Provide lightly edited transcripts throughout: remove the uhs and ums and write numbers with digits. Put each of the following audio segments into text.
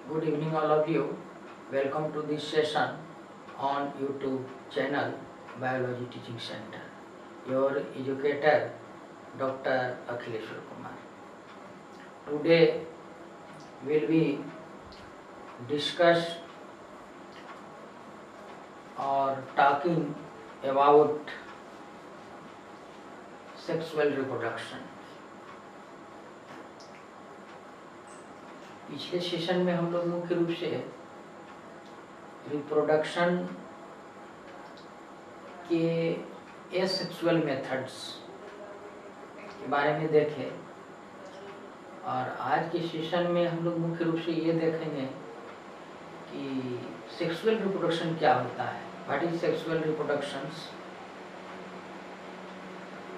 Good evening, all of you. Welcome to this session on YouTube channel Biology Teaching Center. Your educator, Dr. Akhileshwar Kumar. Today, will we discuss or talking about sexual reproduction. पिछले session में हम लोग मुख्य रूप से reproduction के asexual methods के बारे में देखे और आज के सेशन में हम लोग मुख्य रूप से ये देखेंगे कि सेक्सुअल रिप्रोडक्शन क्या होता है, what is sexual reproductions,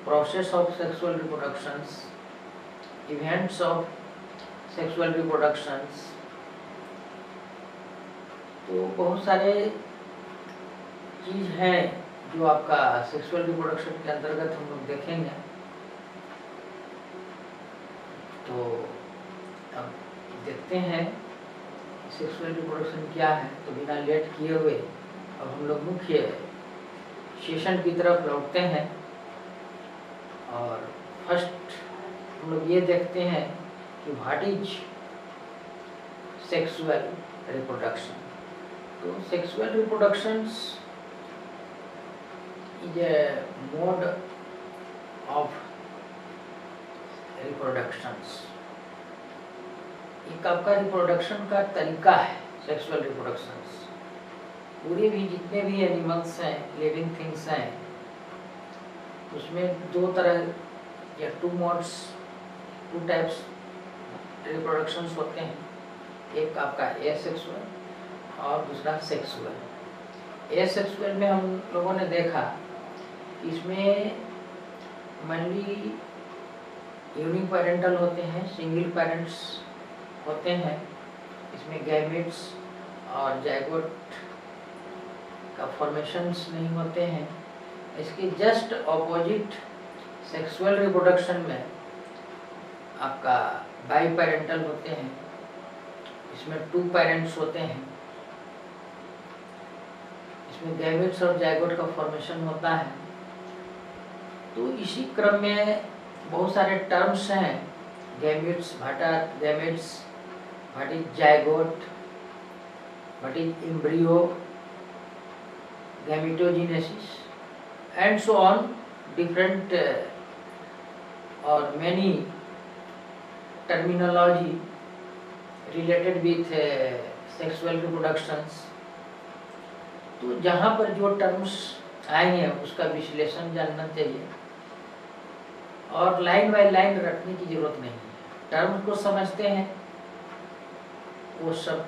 process of sexual reproductions, events of sexual reproductions. तो बहुत सारे चीज़ हैं जो आपका सेक्सुअल रिप्रोडक्शन के अंतर्गत हम लोग देखेंगे। तो अब देखते हैं सेक्सुअल रिप्रोडक्शन क्या है। तो बिना लेट किए हुए अब हम लोग मुख्य सेशन की तरफ लौटते हैं और फर्स्ट हम लोग ये देखते हैं कि व्हाट इज सेक्सुअल रिप्रोडक्शन। तो sexual reproductions is a mode of reproductions. एक आपका रिप्रोडक्शन का तरीका है सेक्सुअल रिप्रोडक्शंस। पूरे भी जितने भी एनिमल्स हैं, लिविंग थिंग्स हैं, उसमें दो तरह या टू टाइप्स रिप्रोडक्शंस होते हैं। एक आपका एसेक्सुअल और दूसरा सेक्सुअल। एसेक्सुअल में हम लोगों ने देखा इसमें मेनली यूनिपेरेंटल होते हैं, सिंगल पेरेंट्स होते हैं। इसमें गैमेट्स और जाइगोट का फॉर्मेशंस नहीं होते हैं। इसके जस्ट ऑपोजिट सेक्सुअल रिप्रोडक्शन में आपका बाई पेरेंटल होते हैं। इसमें टू पेरेंट्स होते हैं। इसमें गैमेट्स और जाइगोट का फॉर्मेशन होता है। तो इसी क्रम में बहुत सारे टर्म्स हैं। Gametes, what are gametes, what is zygote, what is embryo, gametogenesis and so on. Different और many terminology related with sexual reproductions। तो जहाँ पर जो टर्म्स आए हैं उसका विश्लेषण जानना चाहिए और लाइन बाय लाइन रखने की जरूरत नहीं है। टर्म को समझते हैं वो सब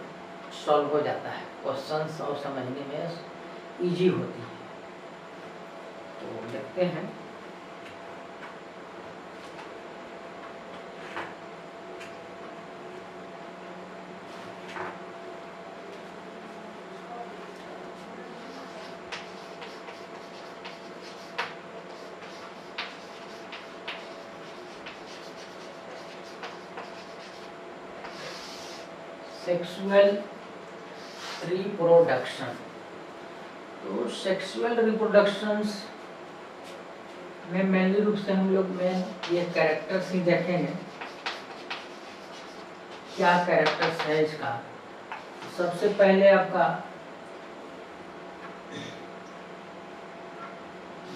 सॉल्व हो जाता है, क्वेश्चंस और समझने में इजी होती है। तो देखते हैं। Sexual reproduction. तो सेक्सुअल रिप्रोडक्शंस में मेनली रूप से हम लोग में ये कैरेक्टर्स ही देखेंगे। क्या कैरेक्टर्स है इसका। सबसे पहले आपका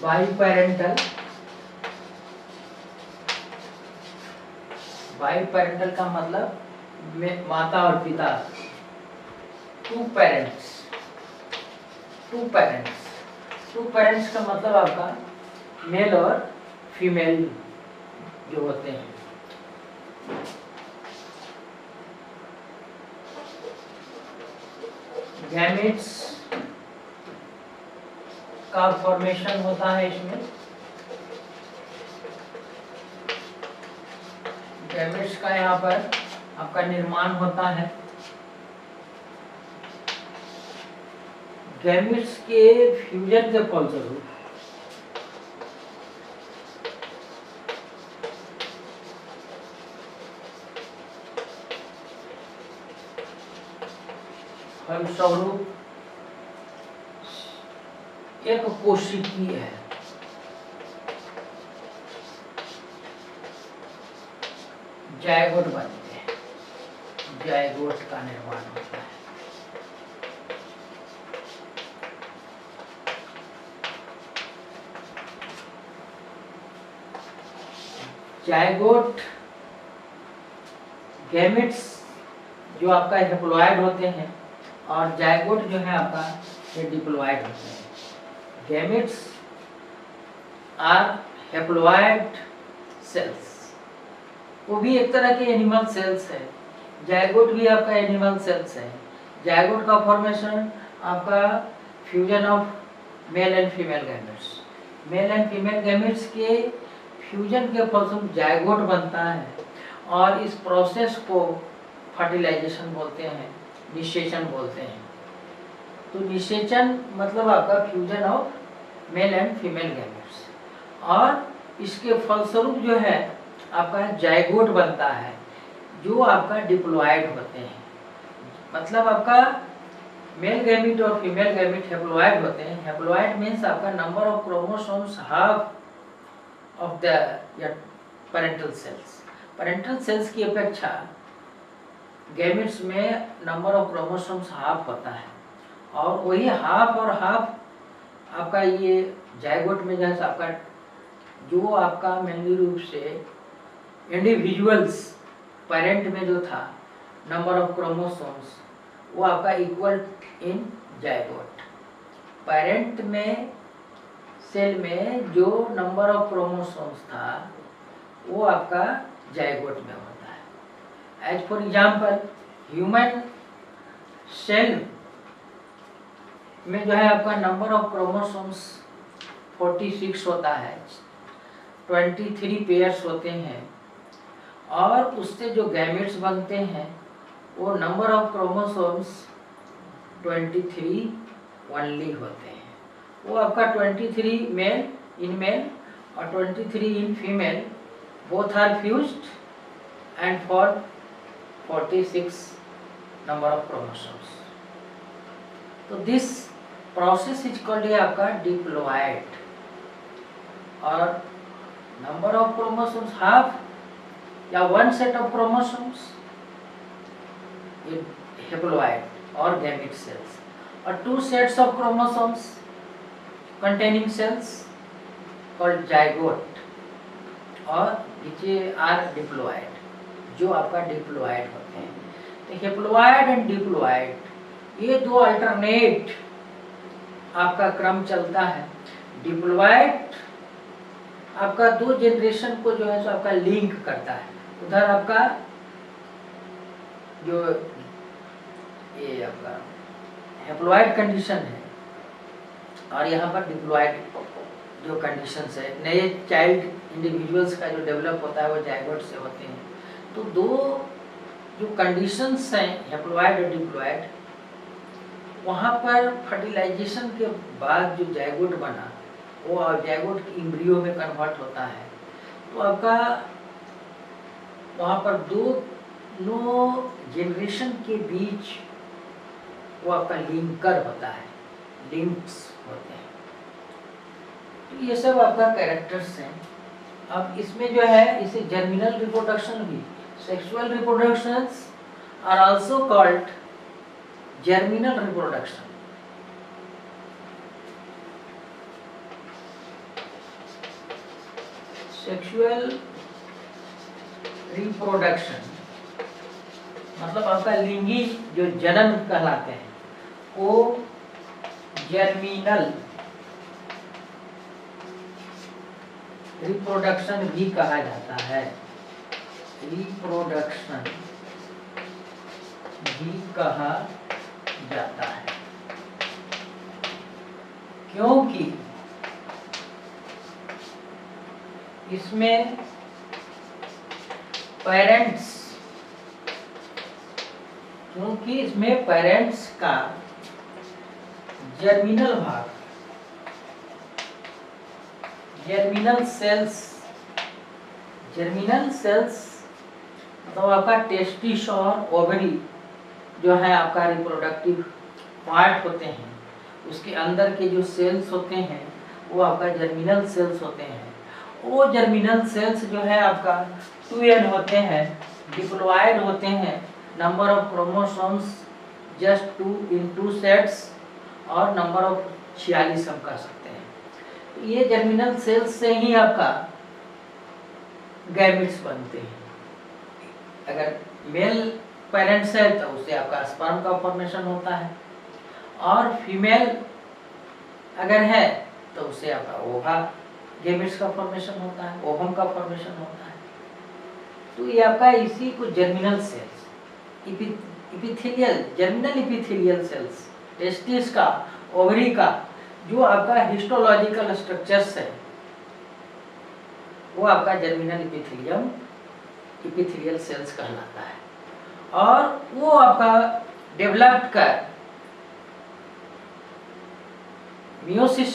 बाई पेरेंटल का मतलब माता और पिता, टू पेरेंट्स का मतलब आपका मेल और फीमेल जो होते हैं। गैमेट्स का फॉर्मेशन होता है। इसमें गैमेट्स का यहाँ पर आपका निर्माण होता है। गैमेट्स के फ्यूजन के फलस्वरूप फलस्वरूप एक कोशिकीय है, जायगोट बनते हैं, जायगोट का निर्माण होता है। जायगोट गैमेट्स जो आपका हेप्लॉइड होते हैं और जायगोट जो है आपका ये डिप्लॉइड होते हैं। गैमेट्स आर हेप्लॉइड सेल्स, वो भी एक तरह के एनिमल सेल्स है। जायगोट भी आपका एनिमल सेल्स है। जायगोट का फॉर्मेशन आपका fusion of male and female gametes, male and female gametes के फ्यूजन के फलस्वरूप जायगोट बनता है और इस प्रोसेस को फर्टिलाइजेशन बोलते हैं, निषेचन बोलते हैं। तो निषेचन मतलब आपका fusion of male and female gametes, और इसके फलस्वरूप जो है आपका जायगोट बनता है जो आपका डिप्लॉइड होते हैं। मतलब आपका मेल गैमेट और फीमेल गैमेट हेप्लॉइड होते हैं। हेप्लॉइड मीन्स आपका number of chromosomes half of the parental cells. Parental cells की अपेक्षा गैमेट्स में नंबर ऑफ क्रोमोसोम्स हाफ होता है, और वही हाफ और हाफ आपका ये जायगोट में जैसे आपका जो आपका मेनली रूप से इंडिविजुअल्स पेरेंट में जो था नंबर ऑफ क्रोमोसोम्स वो आपका इक्वल इन जायगोट। पेरेंट में सेल में जो नंबर ऑफ क्रोमोसोम्स था वो आपका जायगोट में होता है। As for example human cell में जो है आपका नंबर ऑफ क्रोमोसोम्स 46 होता है, 23 पेयर्स होते हैं, और उससे जो गैमेट्स बनते हैं वो नंबर ऑफ क्रोमोसोम्स 23 ओनली होते हैं। वो आपका 23 मेल इन मेल और 23 in female, both are fused and for 46 number of chromosomes. तो दिस प्रोसेस इज कॉल्ड आपका डिप्लॉइड, और नंबर ऑफ क्रोमोसोम्स हाफ या one set of chromosomes haploid और गैमेट सेल्स, और two sets of chromosomes containing cells called zygote और which are diploid, जो आपका diploid होते हैं। तो हेप्लॉइड एंड डिप्लॉइड ये दो अल्टरनेट आपका क्रम चलता है। डिप्लॉइड आपका दो जनरेशन को जो है सो आपका लिंक करता है। उधर आपका जो ये आपका हेप्लॉइड कंडीशन है और यहाँ पर डिप्लॉइड जो कंडीशंस है, नए चाइल्ड इंडिविजुअल्स का जो डेवलप होता है वो जायगोट से होते हैं। तो दो जो कंडीशंस हैं हेप्लॉइड और डिप्लॉइड, वहाँ पर फर्टिलाइजेशन के बाद जो जायगोट बना वो जायगोट की एम्ब्रियो में कन्वर्ट होता है। तो आपका वहाँ पर दोनों जनरेशन के बीच वो आपका लिंकर होता है, लिंक्स होते हैं। तो ये सब आपका कैरेक्टर्स हैं। अब इसमें जो है इसे जर्मिनल रिप्रोडक्शन भी, sexual reproductions are also called germinal reproduction. Sexual reproduction मतलब आपका लिंगी जो जनन कहलाते हैं वो जर्मिनल रिप्रोडक्शन भी कहा जाता है। रिप्रोडक्शन भी कहा जाता है क्योंकि इसमें पेरेंट्स का जर्मिनल भाग, जर्मिनल सेल्स मतलब आपका टेस्टिस और ओवरी जो है आपका रिप्रोडक्टिव पार्ट होते हैं, उसके अंदर के जो सेल्स होते हैं वो आपका जर्मिनल सेल्स होते हैं। वो जर्मिनल सेल्स जो है आपका 2n होते हैं, डिप्लॉयड होते हैं, number of chromosomes just 2 in 2 sets, और नंबर ऑफ 46 हम कह सकते हैं। ये जर्मिनल सेल्स से ही आपका गैमेट्स बनते हैं। अगर मेल पेरेंट्स है तो उससे आपका स्पर्म का फॉर्मेशन होता है, और फीमेल अगर है तो उससे आपका ओवा गैमेट्स का फॉर्मेशन होता है, ओवम का फॉर्मेशन होता है। तो ये आपका इसी को germinal cells, epithelial, germinal epithelial cells, testis का, ओवरी का जो आपका हिस्टोलॉजिकल स्ट्रक्चर्स है वो आपका जर्मिनल इपिथेलियल सेल्स कहलाता है। और वो आपका डेवलप्ड कर मियोसिस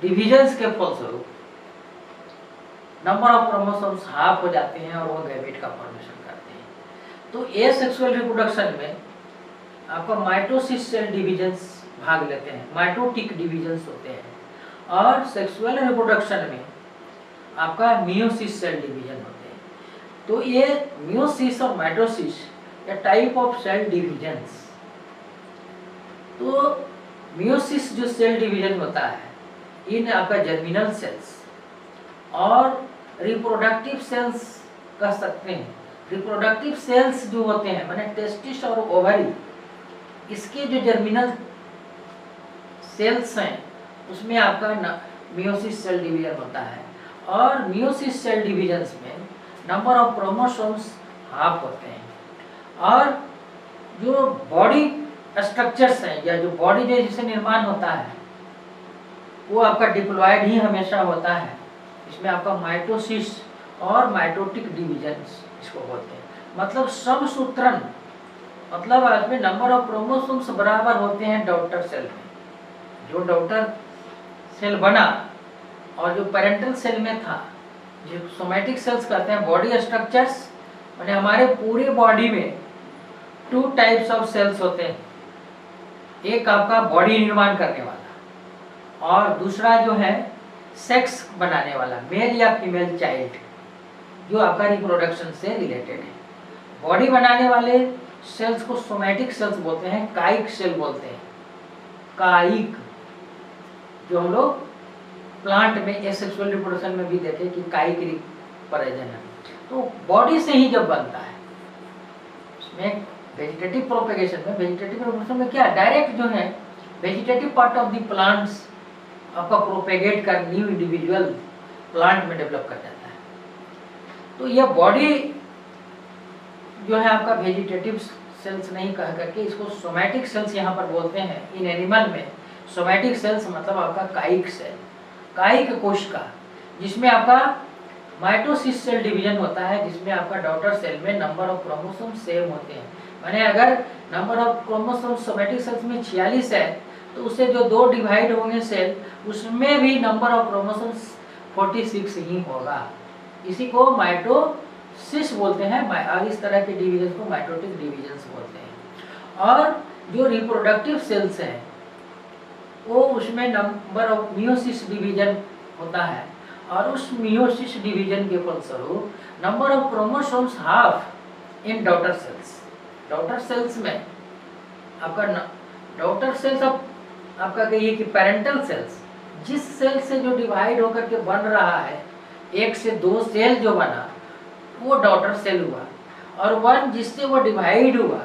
डिविजन्स के फलस्वरूप नंबर ऑफ क्रोमोसोम्स हाफ हो जाते हैं और वो गैमेट का फॉर्मेशन करते हैं। तो एसेक्सुअल रिप्रोडक्शन में आपका माइटोसिस सेल डिविजन्स भाग लेते हैं, माइटोटिक डिविजन्स होते हैं, और सेक्सुअल रिप्रोडक्शन में आपका मियोसिस सेल डिवीजन होते हैं। तो ये मियोसिस और माइटोसिस या टाइप ऑफ सेल डिविजन्स। तो मियोसिस जो सेल डिवीजन होता है इन आपका जर्मिनल सेल्स और रिप्रोडक्टिव सेल्स कह सकते हैं। रिप्रोडक्टिव सेल्स जो होते हैं माने टेस्टिस और ओवरी, इसके जो जर्मिनल सेल्स हैं उसमें आपका मियोसिस सेल डिवीजन होता है, और मियोसिस सेल डिवीजन्स में नंबर ऑफ क्रोमोसोम्स हाफ होते हैं। और जो बॉडी स्ट्रक्चर्स हैं या जो बॉडी जो जिससे निर्माण होता है वो आपका डिप्लॉयड ही हमेशा होता है। इसमें आपका माइटोसिस और माइटोटिक डिवीजन्स इसको बोलते हैं। मतलब समसूत्रण, मतलब आपमें नंबर ऑफ क्रोमोसोम्स बराबर होते हैं डॉटर सेल में। जो डॉटर सेल बना और जो पेरेंटल सेल में था, जो सोमैटिक सेल्स कहते हैं बॉडी स्ट्रक्चर्स, माने हमारे पूरे बॉडी में 2 टाइप्स ऑफ सेल्स होते हैं। एक आपका बॉडी निर्माण करने वाला और दूसरा जो है सेक्स बनाने वाला, मेल या फीमेल चाइल्ड, जो आपका रिप्रोडक्शन से रिलेटेड है। बॉडी बनाने वाले सेल्स को सोमैटिक सेल्स बोलते हैं, कायिक सेल बोलते हैं। कायिक जो हम लोग प्लांट में एसेक्सुअल रिप्रोडक्शन में भी देखे कि कायिक प्रजनन, तो बॉडी से ही जब बनता है। उसमें वेजिटेटिव प्रोपेगेशन में, वेजिटेटिव प्रोपेगेशन में क्या डायरेक्ट जो है vegetative part of the plants आपका प्रोपेगेट कर न्यू इंडिविजुअल प्लांट में डेवलप कर जाता है। तो यह बॉडी जो है आपका वेजिटेटिव सेल्स नहीं कह करके इसको सोमैटिक सेल्स यहाँ पर बोलते हैं। इन एनिमल में सोमैटिक सेल्स मतलब आपका कायिक सेल, कायिक कोशिका, जिसमें आपका माइटोसिस सेल डिवीजन होता है, जिसमें आपका डॉटर सेल में नंबर ऑफ क्रोमोसोम सेम होते हैं। माने अगर number of chromosome somatic cells में 46 है तो उससे जो 2 डिवाइड होंगे सेल, उसमें भी नंबर ऑफ क्रोमोसोम्स 46 ही होगा। इसी को माइटोसिस बोलते हैं, और इस तरह के डिवीजन को माइटोटिक डिवीजन्स बोलते हैं। और जो रिप्रोडक्टिव सेल्स हैं वो उसमें नंबर ऑफ मियोसिस डिवीजन होता है, और उस मियोसिस डिवीजन के फलस्वरूप number of chromosomes half in daughter cells. Daughter cells में आपका डॉटर सेल्स आपका कहिए कि पेरेंटल सेल्स, जिस सेल से जो डिवाइड होकर के बन रहा है, 1 से 2 सेल जो बना वो डॉटर सेल हुआ, और 1 जिससे वो डिवाइड हुआ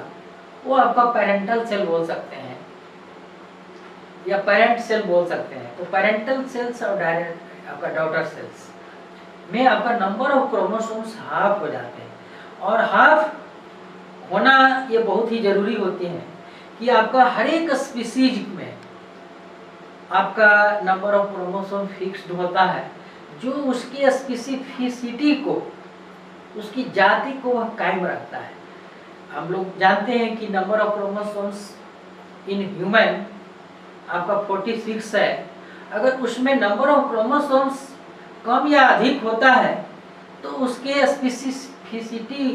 वो आपका पेरेंटल सेल बोल सकते हैं या पेरेंट सेल बोल सकते हैं। तो पेरेंटल सेल्स और डायरेक्ट आपका डॉटर सेल्स में आपका नंबर ऑफ क्रोमोसोम्स हाफ हो जाते हैं। और हाफ होना ये बहुत ही जरूरी होती है कि आपका हर एक स्पीसीज में आपका नंबर ऑफ क्रोमोसोम फिक्स्ड होता है, जो उसकी स्पेसिफिसिटी को, उसकी जाति को वह कायम रखता है। हम लोग जानते हैं कि number of chromosomes in human आपका 46 है। अगर उसमें नंबर ऑफ क्रोमोसोम्स कम या अधिक होता है तो उसके स्पेसिफिसिटी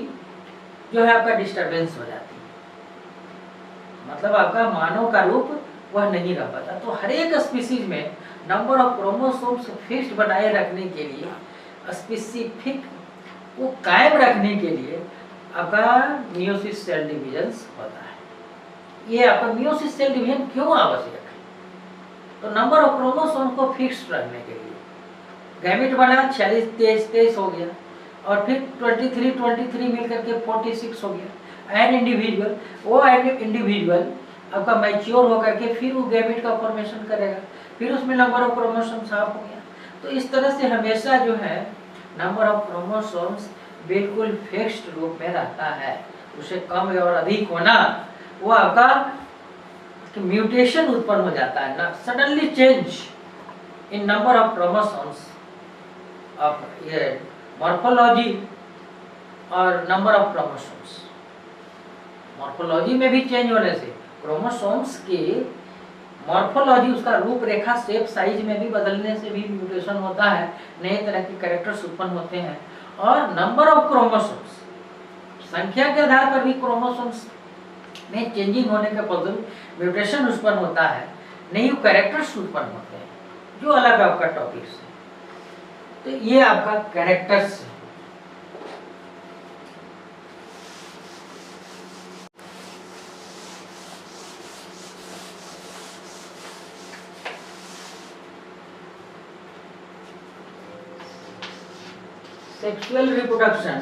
जो है आपका डिस्टर्बेंस हो जाती है। मतलब आपका मानव का रूप वह नहीं रह पाता। तो हर एक स्पीसीज में नंबर ऑफ क्रोमोसोम्स फिक्स्ड बनाए रखने के लिए, स्पेसिफिक को कायम रखने के लिए आपका मियोसिस सेल डिवीजन होता है। ये आपका मियोसिस सेल डिवीजन क्यों आवश्यक है? तो नंबर ऑफ क्रोमोसोम को फिक्स्ड रखने के लिए गैमेट बना 46 23 हो गया, और फिर 23 मिलकर के 46 हो गया। एन इंडिविजुअल, वो इंडिविजुअल आपका मैच्योर होकर के फिर वो गैमेट का फॉर्मेशन करेगा, फिर उसमें नंबर ऑफ क्रोमोसोम्स साफ हो गया। तो इस तरह से हमेशा जो है नंबर ऑफ क्रोमोसोम्स बिल्कुल फिक्स्ड रूप में रहता है। उसे कम और अधिक होना वो आपका म्यूटेशन उत्पन्न हो जाता है ना, suddenly change in number of chromosomes of ये मॉर्फोलॉजी और नंबर ऑफ क्रोमोसोम्स। मॉर्फोलॉजी में भी चेंज होने से क्रोमोसोम्स की मॉर्फोलॉजी, उसका रूपरेखा, शेप, साइज में भी बदलने से भी म्यूटेशन होता है, नए तरह के कैरेक्टर्स उत्पन्न होते हैं। और नंबर ऑफ क्रोमोसोम्स, संख्या के आधार पर भी क्रोमोसोम्स में चेंजिंग होने के फलस्वरूप म्यूटेशन उत्पन्न होता है, नए कैरेक्टर्स उत्पन्न होते हैं, जो अलग आपका टॉपिक्स है। तो ये आपका कैरेक्टर्स है। सेक्सुअल रिप्रोडक्शन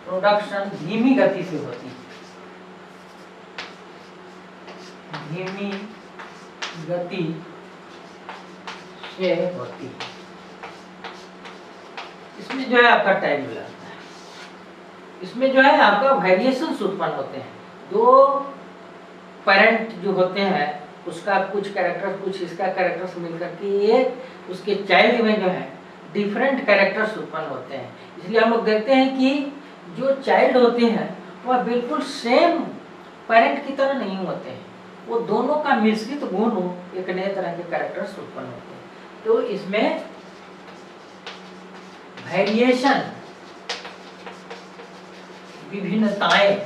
प्रोडक्शन धीमी गति से होती है, धीमी गति से होती है। इसमें जो है आपका टाइम लगता है, इसमें जो है आपका वेरिएशंस उत्पन्न होते हैं। दो पेरेंट जो होते हैं उसका कुछ कैरेक्टर्स, कुछ इसका कैरेक्टर्स मिलकर के ये उसके चाइल्ड में जो है डिफरेंट कैरेक्टर्स उत्पन्न होते हैं। इसलिए हम लोग देखते हैं कि जो चाइल्ड होते हैं वह बिल्कुल सेम पेरेंट की तरह नहीं होते हैं, वो दोनों का मिश्रित गुण एक नए तरह के कैरेक्टर्स उत्पन्न होते हैं। तो इसमें वेरिएशन, विभिन्नताएं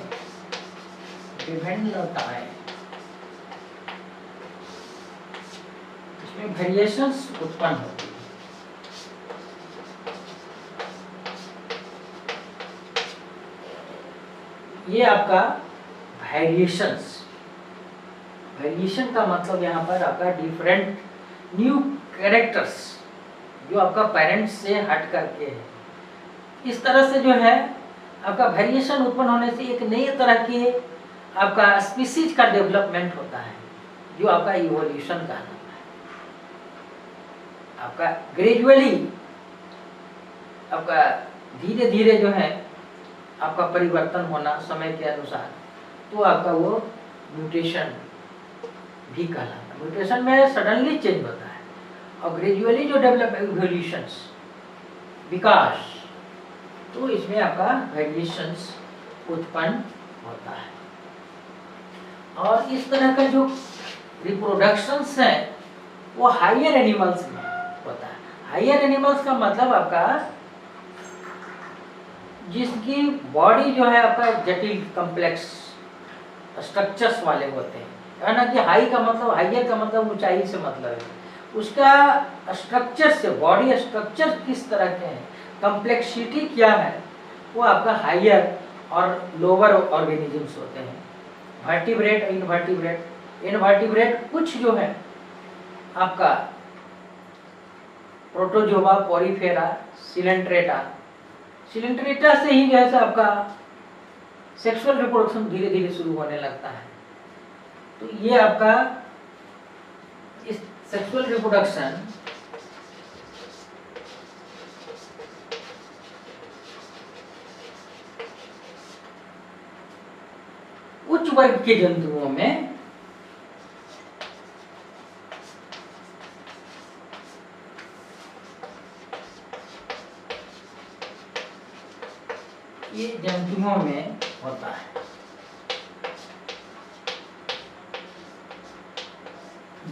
इसमें वेरिएशंस उत्पन्न होती है। ये आपका वेरिएशंस, वेरिएशन का मतलब यहाँ पर आपका डिफरेंट न्यू कैरेक्टर्स जो आपका पेरेंट्स से हट करके है। इस तरह से जो है आपका वेरिएशन उत्पन्न होने से एक नई तरह के आपका स्पीसीज का डेवलपमेंट होता है, जो आपका इवोल्यूशन कहलाता है। आपका ग्रेजुअली आपका धीरे धीरे जो है आपका परिवर्तन होना समय के अनुसार, तो आपका वो म्यूटेशन भी कहलाता है। म्यूटेशन में सडनली चेंज होता है, और ग्रेजुअली जो डेवलप इवोल्यूशंस, विकास, तो इसमें आपका वेरिएशंस उत्पन्न होता है। और इस तरह का जो रिप्रोडक्शंस है वो हायर एनिमल्स में होता है। हायर एनिमल्स का मतलब आपका जिसकी बॉडी जो है आपका जटिल कॉम्प्लेक्स स्ट्रक्चर्स वाले होते हैं, है ना, कि हाई का मतलब, हाइयर का मतलब ऊंचाई से मतलब है, उसका स्ट्रक्चर से, बॉडी स्ट्रक्चर किस तरह के हैं, कॉम्प्लेक्सिटी क्या है, वो आपका हाइयर और लोअर ऑर्गेनिजम्स होते हैं। Vertebrate, invertebrate. इनवर्टिब्रेट कुछ जो है आपका प्रोटोजोआ, पोरीफेरा, सिलेंट्रेटा, सिलेंट्रेटा से ही जैसे आपका सेक्सुअल रिप्रोडक्शन धीरे धीरे शुरू होने लगता है। तो ये आपका इस सेक्सुअल रिप्रोडक्शन उच्च वर्ग के जंतुओं में ये जंतुओं में होता है।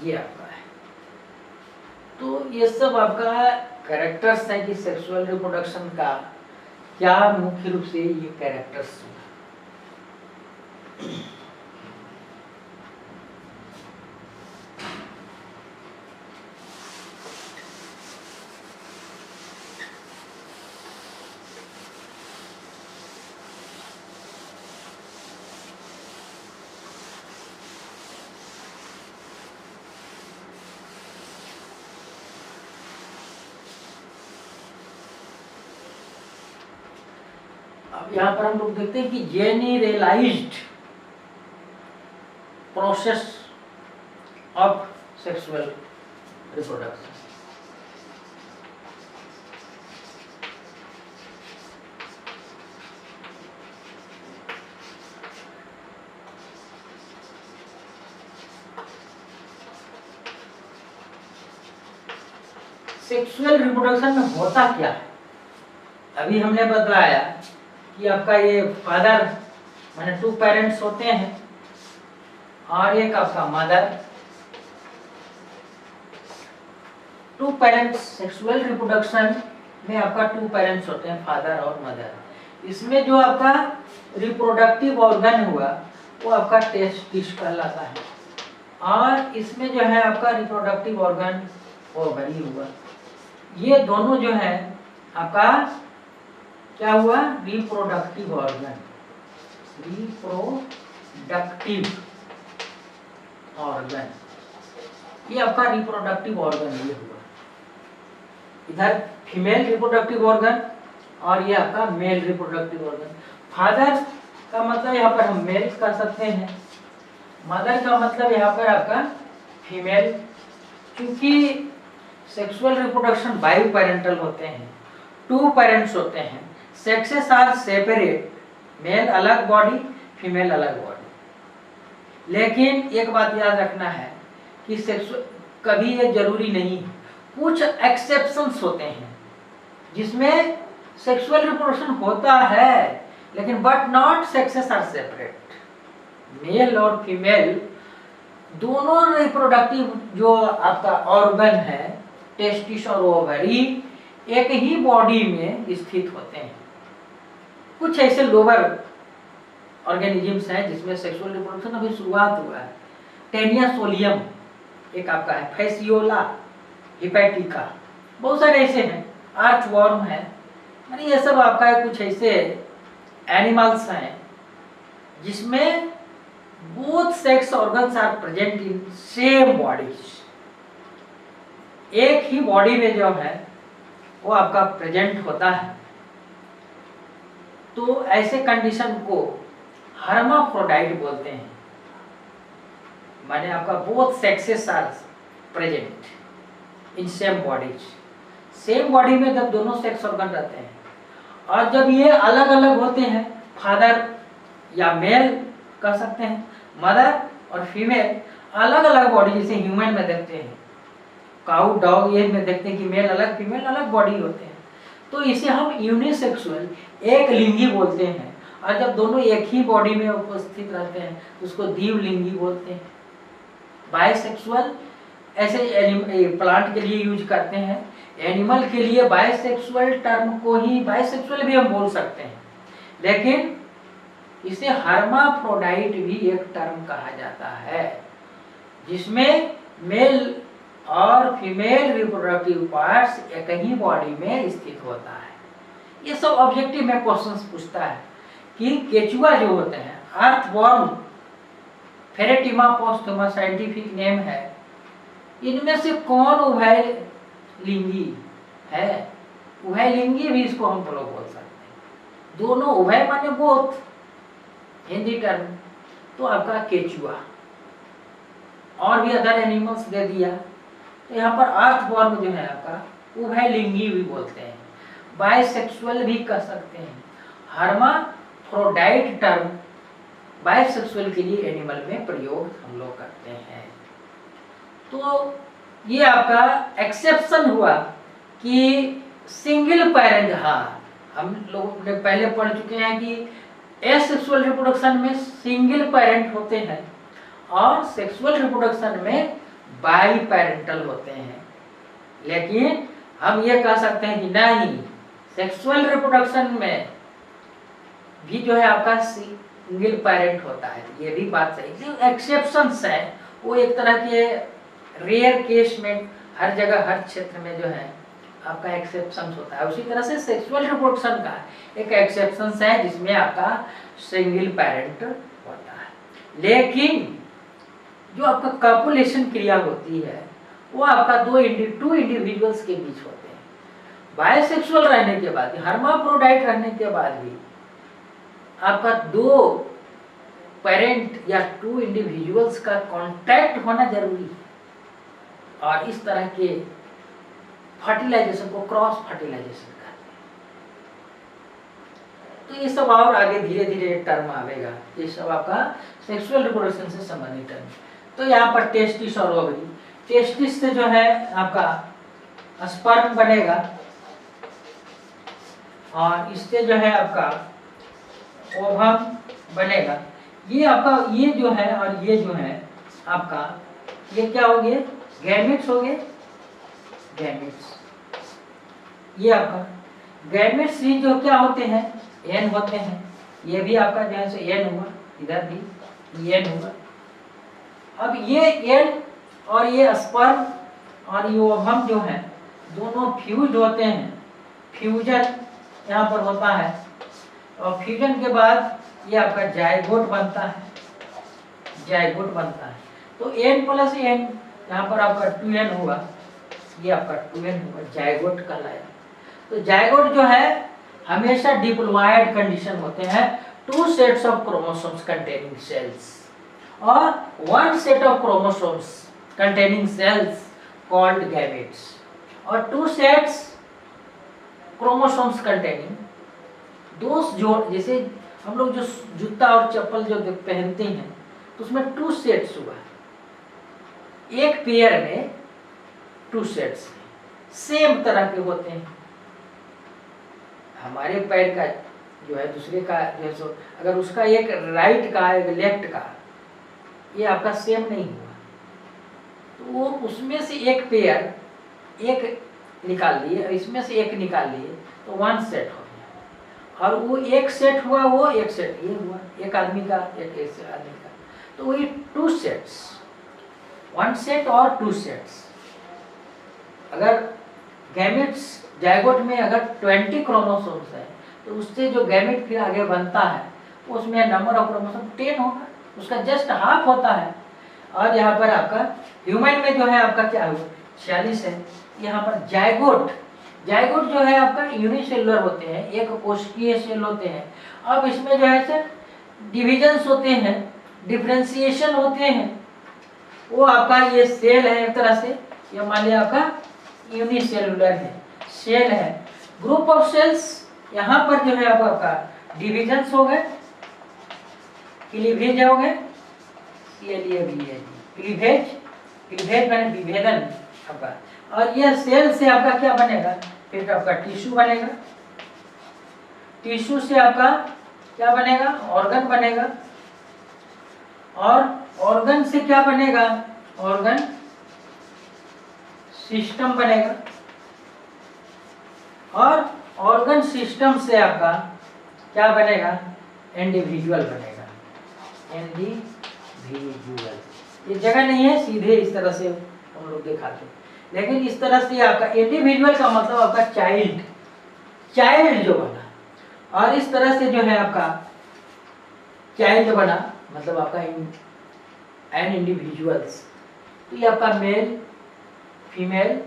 ये आपका है। तो ये सब आपका कैरेक्टर्स हैं कि सेक्सुअल रिप्रोडक्शन का, क्या मुख्य रूप से ये कैरेक्टर्स। अब यहाँ पर हम लोग देखते हैं कि generalised process of sexual reproduction. Sexual reproduction में होता क्या है? अभी हमने बताया कि आपका ये फादर माने 2 पेरेंट्स होते हैं और एक आपका मदर। 2 पेरेंट्स, सेक्सुअल रिप्रोडक्शन में आपका 2 पेरेंट्स होते हैं, फादर और मदर। इसमें जो आपका रिप्रोडक्टिव ऑर्गन हुआ वो आपका टेस्टिस कहलाता है, और इसमें जो है आपका रिप्रोडक्टिव ऑर्गन ओवरी हुआ। ये दोनों जो है आपका क्या हुआ? रिप्रोडक्टिव ऑर्गन, रिप्रोडक्टिव ऑर्गन, ये आपका रिप्रोडक्टिव ऑर्गन ये हुआ। इधर फीमेल रिप्रोडक्टिव ऑर्गन और ये आपका मेल रिप्रोडक्टिव ऑर्गन। फादर का मतलब यहाँ पर हम मेल कर सकते हैं, मदर का मतलब यहाँ पर आपका फीमेल। क्योंकि सेक्सुअल रिप्रोडक्शन बाई पेरेंटल होते हैं, 2 पेरेंट्स होते हैं, सेक्सेस आर सेपरेट, मेल अलग बॉडी, फीमेल अलग बॉडी। लेकिन एक बात याद रखना है कि सेक्सुअल कभी ये जरूरी नहीं, कुछ एक्सेप्शंस होते हैं जिसमें सेक्सुअल रिप्रोडक्शन होता है लेकिन but not sexes are separate. Male और फीमेल दोनों रिप्रोडक्टिव जो आपका ऑर्गन है, टेस्टिस और ओवरी, एक ही बॉडी में स्थित होते हैं। कुछ ऐसे लोअर ऑर्गेनिजम्स हैं जिसमें सेक्सुअल रिप्रोडक्शन अभी शुरुआत हुआ है। टेनिया सोलियम एक आपका है, फैसियोला हिपैटिका, बहुत सारे ऐसे हैं, आर्थवॉर्म है, यानी ये सब आपका है। कुछ ऐसे एनिमल्स हैं जिसमें both sex organs are present in same bodies, एक ही बॉडी में जो है वो आपका प्रेजेंट होता है। तो ऐसे कंडीशन को हर्माफ्रोडाइट बोलते हैं, माने आपका both sexes are present in same bodies. Same body में जब दोनों सेक्स ऑर्गन रहते हैं और जब ये अलग अलग होते हैं, फादर या मेल कह सकते हैं, मदर और फीमेल अलग अलग बॉडी, जैसे ह्यूमन में देखते हैं, काऊ डॉग ये में देखते हैं कि मेल अलग फीमेल अलग बॉडी होते हैं, तो इसे हम यूनिसेक्सुअल एक लिंगी बोलते हैं। और जब दोनों एक ही बॉडी में उपस्थित रहते हैं तो उसको द्विलिंगी बोलते हैं। बाइसेक्सुअल ऐसे प्लांट के लिए यूज करते हैं, एनिमल के लिए बाइसेक्सुअल टर्म को ही बाइसेक्सुअल भी हम बोल सकते हैं, लेकिन इसे हर्माफ्रोडाइट भी एक टर्म कहा जाता है, जिसमें मेल और फीमेल रिप्रोडक्टिव पार्ट्स एक ही बॉडी में स्थित होता है। ये सब ऑब्जेक्टिव में क्वेश्चंस पूछता है कि केचुआ जो होते हैं, अर्थवॉर्म, फेरेटिमा पोस्टमा साइंटिफिक नेम है, इनमें से कौन उभयलिंगी है? उभयलिंगी भी इसको हम लोग बोल सकते हैं, दोनों उभय माने बोथ, हिंदी टर्म। तो आपका केचुआ और भी अदर एनिमल्स दे दिया, तो यहाँ पर अर्थवॉर्म जो है आपका उभयलिंगी भी बोलते हैं, बाइसेक्सुअल भी कह सकते हैं। हर्माफ्रोडाइट टर्म बाइसेक्सुअल के लिए एनिमल में प्रयोग हम लोग करते हैं। तो ये आपका एक्सेप्शन हुआ कि सिंगल पेरेंट, हाँ हम लोग ने पहले पढ़ चुके हैं कि एसेक्सुअल रिप्रोडक्शन में सिंगल पेरेंट होते हैं और सेक्सुअल रिप्रोडक्शन में बाई पेरेंटल होते हैं। लेकिन हम ये कह सकते हैं कि नहीं, सेक्सुअल रिप्रोडक्शन में भी जो है आपका सिंगल पेरेंट होता है, ये भी बात सही। जो एक्सेप्शंस है वो एक तरह के रेयर केस में, हर जगह हर क्षेत्र में जो है आपका एक्सेप्शन होता है। उसी तरह से सेक्सुअल रिप्रोडक्शन का एक एक्सेप्शन है जिसमें आपका सिंगल पेरेंट होता है। लेकिन जो आपका कॉपुलेशन क्रिया होती है वो आपका टू इंडिविजुअल्स के बीच होते हैं। बायसेक्सुअल रहने के बाद, हर्माफ्रोडाइट रहने के बाद भी आपका दो पेरेंट या टू इंडिविजुअल्स का कांटेक्ट होना जरूरी है, और इस तरह के फर्टिलाइजेशन को क्रॉस फर्टिलाइजेशन कहते हैं। तो ये सब और आगे धीरे धीरे टर्म आवेगा, ये सब आपका सेक्सुअल रिप्रोडक्शन से संबंधित टर्म। तो यहाँ पर टेस्टिस और ओवरी, टेस्टिस से जो है आपका स्पर्म बनेगा, और इससे जो है आपका ओवम बनेगा। ये आपका ये जो है और ये जो है आपका, ये क्या हो गए, गैमेट्स हो गए, गैमेट्स। ये आपका गैमेट्स ही जो क्या होते हैं, एन होते हैं। ये भी आपका जो है सो एन हुआ, इधर भी एन हुआ। अब ये एन और ये स्पर्म और ये ओवम जो है दोनों फ्यूज होते हैं, फ्यूजन यहाँ पर होता है, और फ्यूजन के बाद ये आपका जायगोट बनता है, जायगोट बनता है। तो एन प्लस एन यहाँ पर आपका 2n होगा, ये आपका 2n होगा, जायगोट कहलाया। तो जायगोट जो है हमेशा डिप्लॉयड कंडीशन होते हैं, 2 sets of chromosomes containing cells और 1 set of chromosomes containing cells called gametes, और 2 सेट्स क्रोमोसोम्स कंटेनिंग दोस्त जोड़। जैसे हम लोग जो जूता और चप्पल जो पहनते हैं तो उसमें 2 सेट्स हुआ, एक पेयर में 2 सेट्स सेम तरह के होते हैं। हमारे पैर का जो है दूसरे का जो है सो, अगर उसका एक राइट का एक लेफ्ट का ये आपका सेम नहीं हुआ, तो वो उसमें से एक पेयर एक निकाल लिए, इसमें से एक निकाल लिए, तो 1 सेट हो गया। और वो एक सेट हुआ, वो एक सेट ये हुआ, एक आदमी का एक ऐसे आदमी का, तो वही 2 सेट्स, 1 सेट और 2 सेट्स। अगर गैमेट्स जायगोट में अगर 20 क्रोमोसोम्स है तो उससे जो गैमेट फिर आगे बनता है उसमें नंबर ऑफ क्रोमोसोम 10 होगा, उसका जस्ट हाफ होता है। और यहाँ पर आपका ह्यूमन में जो है आपका क्या हुआ 46 है। यहाँ पर जायगोट, जायगोट जो है आपका यूनिसेलुलर होते हैं, एक कोशिकीय सेल होते हैं। अब इसमें जो है सर डिविजन्स होते हैं, डिफ्रेंसिएशन होते हैं। वो आपका ये सेल है एक तरह से, ये मान लिया आपका यूनिसेलुलर है, सेल है। ग्रुप ऑफ सेल्स यहाँ पर जो है आपका डिविजन्स हो गए, क्लीवेज हो गए, क्लीवेज, क्लीवेज मैंने विभेदन आपका। और ये सेल से आपका क्या बनेगा, फिर आपका टिश्यू बनेगा, टिश्यू से आपका क्या बनेगा, ऑर्गन बनेगा, और ऑर्गन से क्या बनेगा, ऑर्गन सिस्टम बनेगा, और ऑर्गन सिस्टम से आपका क्या बनेगा, इंडिविजुअल बनेगा, इंडिविजुअल। ये जगह नहीं है, सीधे इस तरह से हम लोग दिखाते हैं, लेकिन इस तरह से आपका इंडिविजुअल का मतलब आपका चाइल्ड, चाइल्ड जो बना, और इस तरह से जो है आपका चाइल्ड बना मतलब आपका एन इंडिविजुअल्स। तो ये आपका मेल फीमेल,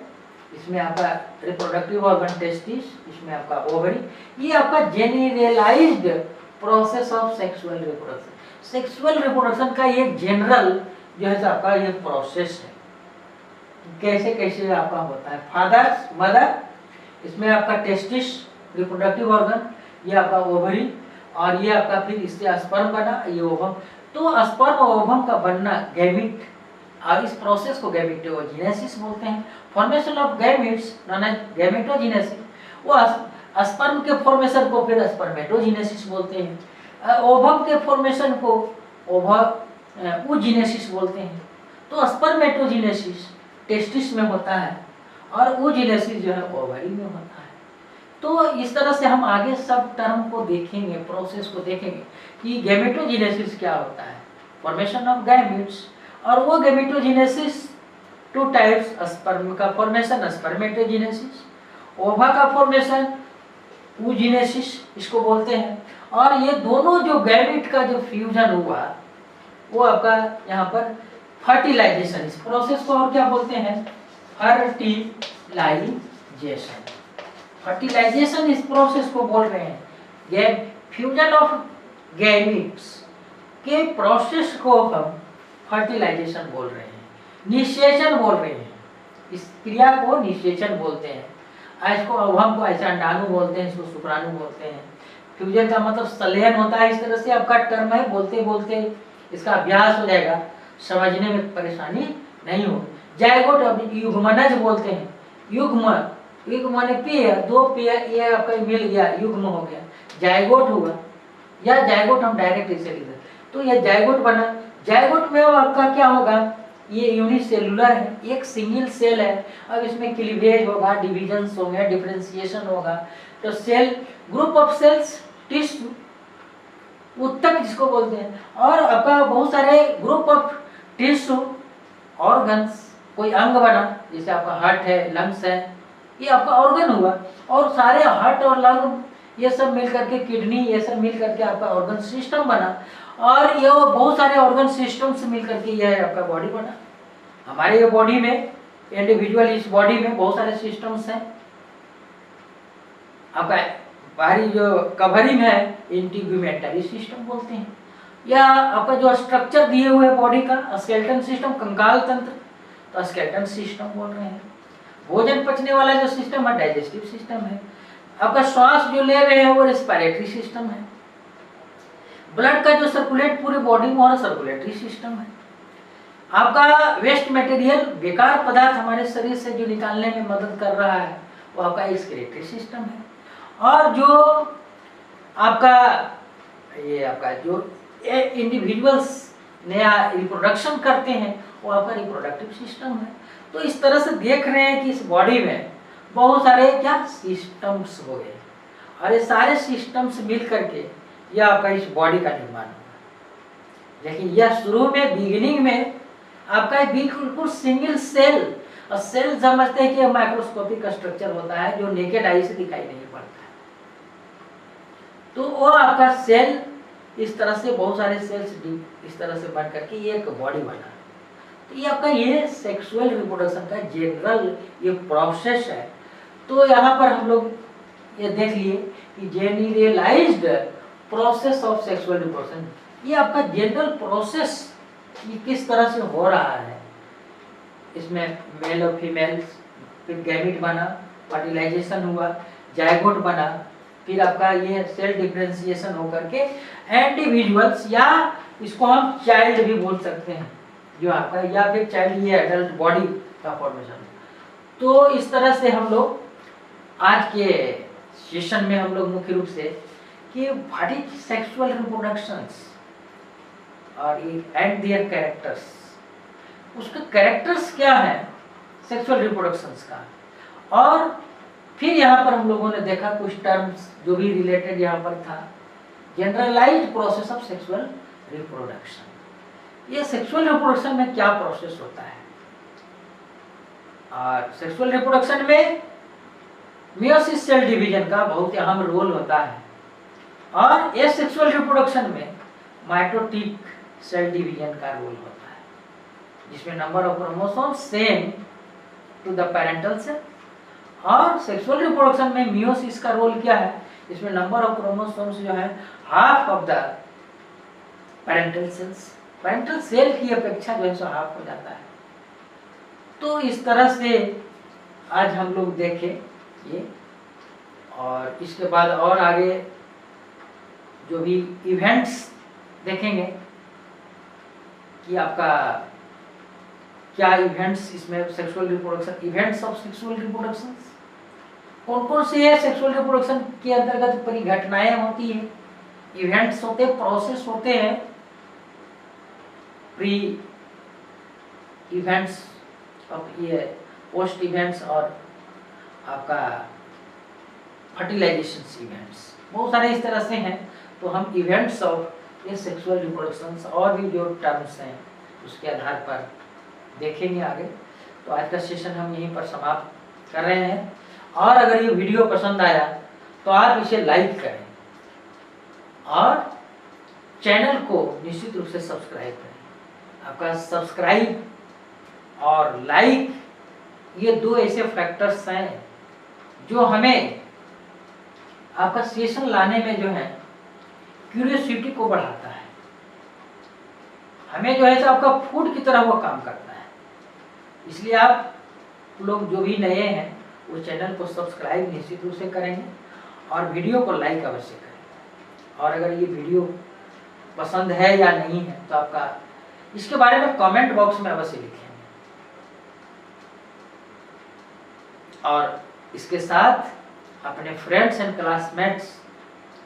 इसमें आपका रिप्रोडक्टिव ऑर्गन टेस्टिस, इसमें आपका ओवरी। ये आपका generalised process of sexual reproduction. Sexual reproduction का एक जनरल जो है आपका ये प्रोसेस है, कैसे कैसे आपका होता है। फादर मदर, इसमें आपका टेस्टिस रिप्रोडक्टिव ऑर्गन, ये आपका ओवरी, और ये आपका फिर इससे स्पर्म बना, ये ओवम। तो स्पर्म और ओवम का बनना गैमिट, और इस प्रोसेस को गैमेटोजेनेसिस बोलते हैं। Formation of gametes known as gametogenesis, वो स्पर्म के फॉर्मेशन को फिर स्पर्मेटोजेनेसिस बोलते हैं। ओवम के फॉर्मेशन को ओवोजेनेसिस बोलते हैं। तो स्पर्मेटोजेनेसिस टेस्टिस में होता है, और oogenesis जो है ओवरी में होता है। तो इस तरह से हम आगे सब टर्म को देखेंगे, प्रोसेस को देखेंगे कि गैमेटोजेनेसिस क्या होता है, फॉर्मेशन ऑफ गैमेट्स। और वो गैमेटोजेनेसिस 2 टाइप्स, स्पर्म का फॉर्मेशन स्पर्मेटोजेनेसिस, ओवा का फॉर्मेशन oogenesis इसको बोलते हैं। और ये दोनों जो गैमेट का जो फ्यूजन हुआ वो आपका यहाँ पर फर्टिलाइजेशन, इस प्रोसेस को और क्या बोलते हैं, फर्टिलाइजेशन। फर्टिलाइजेशन इस प्रोसेस को बोल रहे हैं। फ्यूजन ऑफ गैमेट्स के प्रोसेस को हम फर्टिलाइजेशन बोल रहे हैं, निषेचन बोल रहे हैं। इस क्रिया को निषेचन बोलते हैं। इसको अवम को ऐसा अंडाणु बोलते हैं, इसको शुक्राणु बोलते हैं। फ्यूजन का मतलब संलयन होता है। इस तरह से आपका टर्म है, बोलते बोलते इसका अभ्यास हो जाएगा, समझने में परेशानी नहीं होगी। जायगोट अब युग्मनज बोलते हैं। युग्म, युग्म माने पेय, 2 पेय ये आपका मिल गया, युग्म हो गया, जायगोट हुआ। या जायगोट हम डायरेक्ट इसे लिख दें तो यह जायगोट बना। जायगोट में आपका क्या होगा, ये यूनिसेलुलर है, एक सिंगल सेल है। अब इसमें क्लीवेज होगा, डिविजन्स होंगे, डिफरेंशिएशन होगा। तो cell, group of cells, tissue, उत्तक जिसको बोलते हैं। और आपका बहुत सारे ग्रुप ऑफ टिश्यू, ऑर्गन्स, कोई अंग बना, जैसे आपका हार्ट है, लंग्स है, ये आपका ऑर्गन हुआ। और सारे हार्ट और लंग ये सब मिल करके, किडनी, ये सब मिल करके आपका ऑर्गन सिस्टम बना। और ये बहुत सारे ऑर्गन सिस्टम से मिल करके यह आपका बॉडी बना। हमारे ये बॉडी में, इंडिविजुअल इस बॉडी में बहुत सारे सिस्टम्स हैं। आपका बाहरी जो कवरिंग है इंटीग्यूमेंटरी सिस्टम बोलते हैं। या आपका जो स्ट्रक्चर दिए हुए बॉडी का, स्केलेटन सिस्टम, कंकाल तंत्र, तो स्केलेटन सिस्टम बोल रहे हैं। भोजन पचने वाला जो सिस्टम है डाइजेस्टिव सिस्टम है। आपका श्वास जो ले रहे हैं वो रेस्पिरेटरी सिस्टम है। ब्लड का जो सर्कुलेट पूरे बॉडी में हो रहा सर्कुलेटरी सिस्टम है। आपका वेस्ट मटेरियल, बेकार पदार्थ हमारे शरीर से जो निकालने में मदद कर रहा है वो आपका एक्सक्रीटरी सिस्टम है। और जो आपका ये आपका जो इंडिविजुअल्स नया रिप्रोडक्शन करते हैं वो आपका रिप्रोडक्टिव सिस्टम है। तो इस तरह से देख रहे हैं कि इस बॉडी में बहुत सारे क्या सिस्टम्स हो गए, और ये सारे सिस्टम्स मिल करके यह आपका इस बॉडी का निर्माण हुआ। लेकिन यह शुरू में, बिगिनिंग में आपका बिल्कुल सिंगल सेल, और सेल समझते हैं कि माइक्रोस्कोपिक स्ट्रक्चर होता है जो नेकेड आई से दिखाई नहीं पड़ता है। तो वो आपका सेल इस तरह से, बहुत सारे सेल्स इस तरह से बन करके ये एक बॉडी बना। तो ये आपका ये सेक्सुअल रिप्रोडक्शन का जनरल ये प्रोसेस है। तो यहाँ पर हम लोग ये देख लिए कि generalised process of sexual reproduction, ये आपका जनरल प्रोसेस ये किस तरह से हो रहा है। इसमें मेल और फीमेल, फिर गैमेट बना, फर्टिलाइजेशन हुआ, जायगोट बना, फिर आपका ये सेल डिफरेंशिएशन होकर के इंडिविजुअल्स, या इसको हम चाइल्ड भी बोल सकते हैं जो आपका, या फिर चाइल्ड ये एडल्ट बॉडी का फॉर्मेशन। तो इस तरह से हम लोग आज के सेशन में हम लोग मुख्य रूप से कि व्हाट इज सेक्सुअल रिप्रोडक्शंस और एंड देयर कैरेक्टर्स, उसके कैरेक्टर्स क्या है सेक्सुअल रिप्रोडक्शंस का। और फिर यहाँ पर हम लोगों ने देखा कुछ टर्म्स जो भी रिलेटेड यहाँ पर था, generalized process of sexual reproduction. ये सेक्सुअल रिप्रोडक्शन में क्या प्रोसेस होता है, और सेक्सुअल रिप्रोडक्शन में मियोसिस सेल डिवीजन का बहुत अहम रोल होता है। और ये सेक्सुअल रिप्रोडक्शन में माइटोटिक सेल डिवीजन का रोल होता है, जिसमें number of chromosome same to the parental cell. और सेक्सुअल रिप्रोडक्शन में मियोसिस का रोल क्या है, इसमें नंबर ऑफ क्रोमोसोम्स जो है half of the parental sales, parental cell की अपेक्षा जो है सो हाफ हो जाता है। तो इस तरह से आज हम लोग देखें ये, और इसके बाद और आगे जो भी इवेंट्स देखेंगे कि आपका क्या इवेंट्स इसमें sexual reproduction, events of sexual reproduction कौन कौन से है सेक्सुअल रिप्रोडक्शन के अंतर्गत परिघटनाएं होती है, इवेंट्स होते हैं, प्रोसेस होते हैं, प्री इवेंट्स ऑफ ये पोस्ट इवेंट्स और आपका फर्टिलाइजेशन इवेंट्स, बहुत सारे इस तरह से हैं। तो हम इवेंट्स ऑफ ये सेक्सुअल रिप्रोडक्शंस और भी जो टर्म्स हैं उसके आधार पर देखेंगे आगे। तो आज का सेशन हम यहीं पर समाप्त कर रहे हैं। और अगर ये वीडियो पसंद आया तो आप इसे लाइक करें और चैनल को निश्चित रूप से सब्सक्राइब करें। आपका सब्सक्राइब और लाइक ये दो ऐसे फैक्टर्स हैं जो हमें आपका सेशन लाने में जो है क्यूरियोसिटी को बढ़ाता है, हमें जो है आपका फूड की तरह वो काम करता है। इसलिए आप लोग जो भी नए हैं वो चैनल को सब्सक्राइब निश्चित रूप से करेंगे और वीडियो को लाइक अवश्य करें। और अगर ये वीडियो पसंद है या नहीं है तो आपका इसके बारे में कमेंट बॉक्स में अवश्य लिखें। और इसके साथ अपने फ्रेंड्स एंड क्लासमेट्स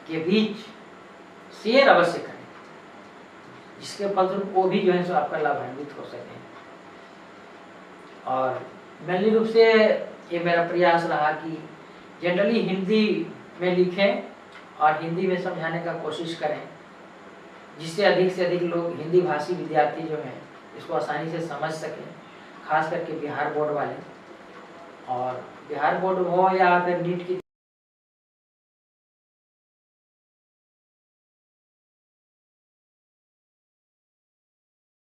के बीच शेयर अवश्य करें, जिसके फलस्वरूप वो भी जो है सो आपका लाभान्वित हो सके। और मेनली रूप से ये मेरा प्रयास रहा कि जनरली हिंदी में लिखें और हिंदी में समझाने का कोशिश करें, जिससे अधिक से अधिक लोग हिंदी भाषी विद्यार्थी जो हैं इसको आसानी से समझ सकें, खास करके बिहार बोर्ड वाले। और बिहार बोर्ड हो या फिर नीट की